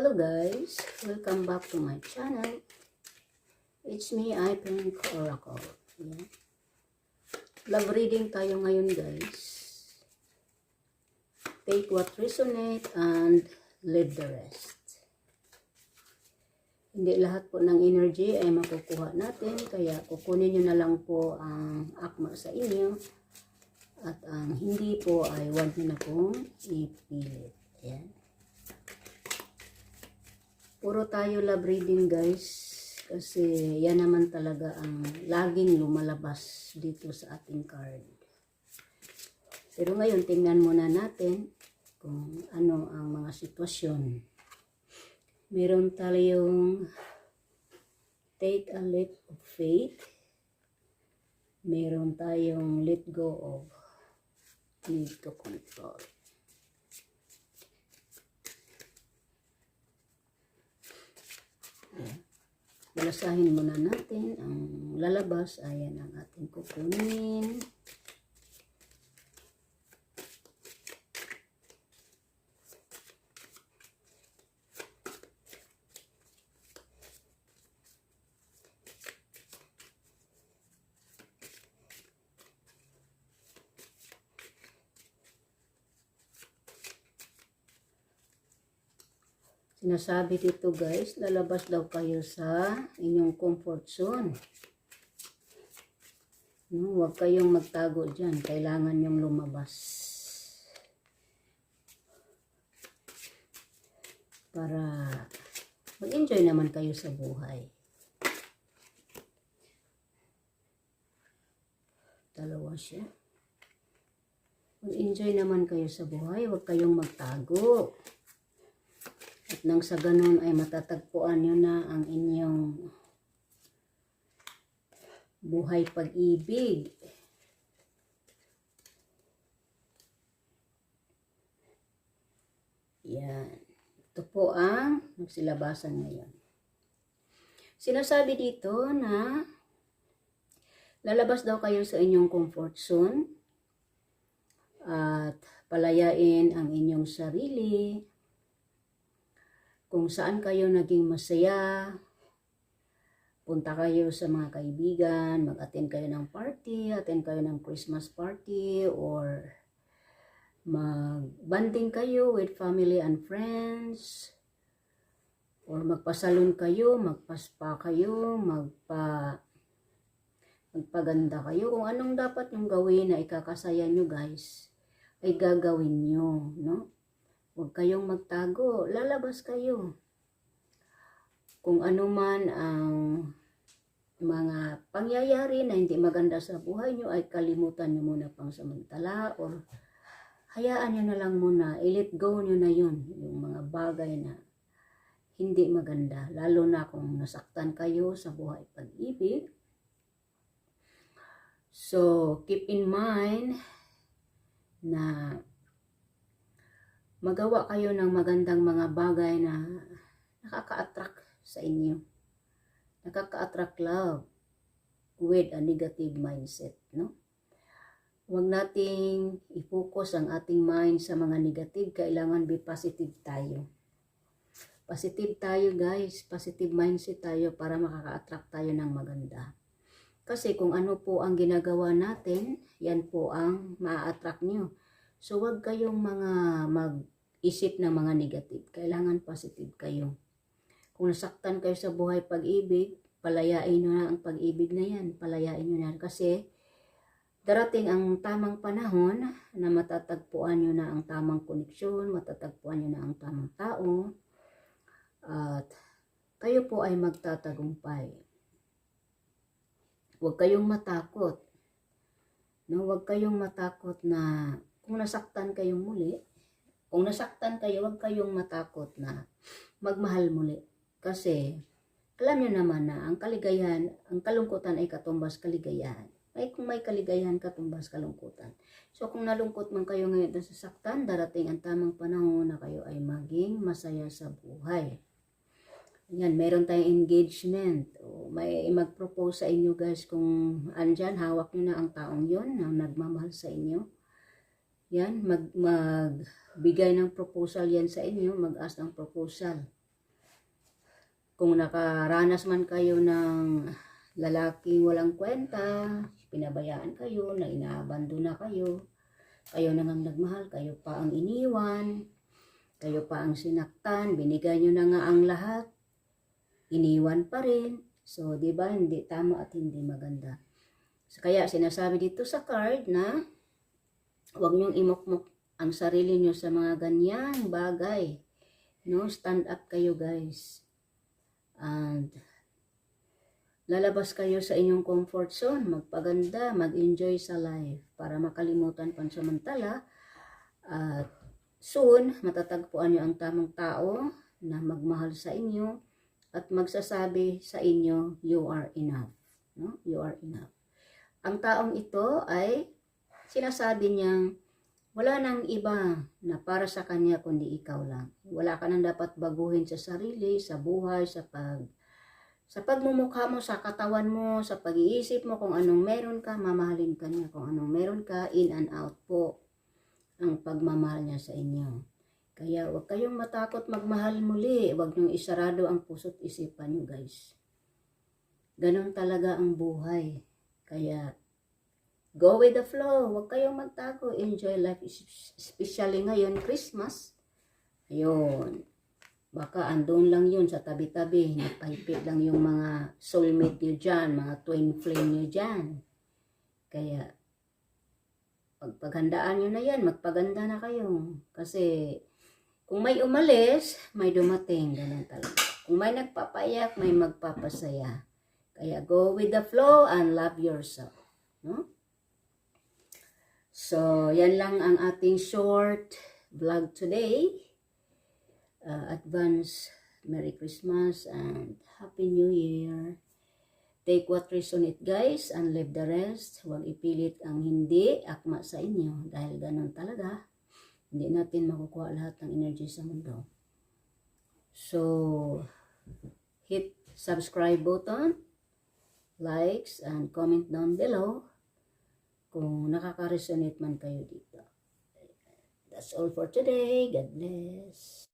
Hello guys, welcome back to my channel. It's me, Pink Oracle. Yeah. Love reading tayo ngayon guys. Take what resonate and leave the rest. Hindi lahat po ng energy ay makukuha natin, kaya kukunin nyo na lang po ang akma sa inyo. At ang hindi po ay huwag nyo na pong ipilit. Yan. Puro tayo love reading guys, kasi yan naman talaga ang laging lumalabas dito sa ating card. Pero ngayon tingnan muna natin kung ano ang mga sitwasyon. Meron tayong take a leap of faith. Meron tayong let go of need to control. Balasahin muna natin. Ang lalabas, ayan ang ating kukunin. Sinasabi dito guys, lalabas daw kayo sa inyong comfort zone. No, huwag kayong magtago dyan. Kailangan nyong lumabas. Para mag-enjoy naman kayo sa buhay. Dalawa siya. Mag-enjoy naman kayo sa buhay. Huwag kayong magtago. At nang sa ganun ay matatagpuan nyo na ang inyong buhay pag-ibig. Yan. Ito po ang nagsilabasan ngayon. Sinasabi dito na lalabas daw kayo sa inyong comfort zone at palayain ang inyong sarili. Kung saan kayo naging masaya, punta kayo sa mga kaibigan, mag-attend kayo ng party, attend kayo ng Christmas party, or mag-banding kayo with family and friends, or magpasalon kayo, magpaspa kayo, magpaganda kayo. Kung anong dapat yung gawin na ikakasaya nyo guys, ay gagawin nyo, no? Huwag kayong magtago, lalabas kayo. Kung ano man ang mga pangyayari na hindi maganda sa buhay nyo, ay kalimutan nyo muna pang samantala, or hayaan nyo na lang muna, i-let go nyo na yun, yung mga bagay na hindi maganda. Lalo na kung nasaktan kayo sa buhay pag-ibig. So, keep in mind na magawa kayo ng magandang mga bagay na nakaka-attract sa inyo. Nakaka-attract love with a negative mindset, no? Huwag nating i-focus ang ating mind sa mga negative. Kailangan be positive tayo. Positive tayo guys. Positive mindset tayo para makaka-attract tayo ng maganda. Kasi kung ano po ang ginagawa natin, yan po ang ma-attract nyo. So, huwag kayong mag-isip ng mga negative. Kailangan positive kayo. Kung nasaktan kayo sa buhay pag-ibig, palayain nyo na ang pag-ibig na yan. Palayain nyo na. Kasi, darating ang tamang panahon na matatagpuan nyo na ang tamang koneksyon, matatagpuan nyo na ang tamang tao, at kayo po ay magtatagumpay. Huwag kayong matakot. No? Huwag kayong matakot na kung nasaktan kayong muli, kung nasaktan kayo, huwag kayong matakot na magmahal muli. Kasi, alam nyo naman na ang kaligayahan, ang kalungkutan ay katumbas kaligayahan. Kung may kaligayahan, katumbas kalungkutan. So, kung nalungkot man kayo ngayon na sasaktan, darating ang tamang panahon na kayo ay maging masaya sa buhay. Yan, meron tayong engagement. May mag-propose sa inyo guys kung andyan, hawak nyo na ang taong yon na nagmamahal sa inyo. Yan, magbigay ng proposal yan sa inyo, mag-ask ng proposal. Kung nakaranas man kayo ng lalaking walang kwenta, pinabayaan kayo, na inaabandon na kayo, kayo na ngang nagmahal, kayo pa ang iniwan, kayo pa ang sinaktan, binigay nyo na nga ang lahat, iniwan pa rin. So, di ba, hindi tama at hindi maganda. So, kaya sinasabi dito sa card na huwag nyong imukmok ang sarili nyo sa mga ganyang bagay. No, stand up kayo, guys. And lalabas kayo sa inyong comfort zone, magpaganda, mag-enjoy sa life para makalimutan pansamantala. At soon, matatagpuan nyo ang tamang tao na magmahal sa inyo at magsasabi sa inyo, you are enough. No? You are enough. Ang taong ito ay sinasabi niyang wala nang iba na para sa kanya kundi ikaw lang. Wala ka nang dapat baguhin sa sarili, sa buhay, sa pagmumukha mo, sa katawan mo, sa pag-iisip mo, kung anong meron ka, mamahalin ka niya. Kung anong meron ka, in and out po ang pagmamahal niya sa inyo. Kaya huwag kayong matakot magmahal muli. Huwag niyong isarado ang puso't isipan niyo, guys. Ganon talaga ang buhay. Kaya go with the flow. Huwag kayong magtago. Enjoy life. Especially ngayon, Christmas. Ayun. Baka andun lang yun sa tabi-tabi. Nagpahipit lang yung mga soulmate nyo dyan. Mga twin flame nyo dyan. Kaya, paghandaan nyo na yan. Magpaganda na kayo. Kasi, kung may umalis, may dumating. Ganun talaga. Kung may nagpapayak, may magpapasaya. Kaya, go with the flow and love yourself. No? So, yan lang ang ating short vlog today. Advance Merry Christmas and Happy New Year. Take what resonate, guys, and leave the rest. Huwag ipilit ang hindi akma sa inyo dahil ganun talaga. Hindi natin makukuha lahat ng energy sa mundo. So, hit subscribe button, likes, and comment down below kung nakaka-resonate man kayo dito. That's all for today. God bless.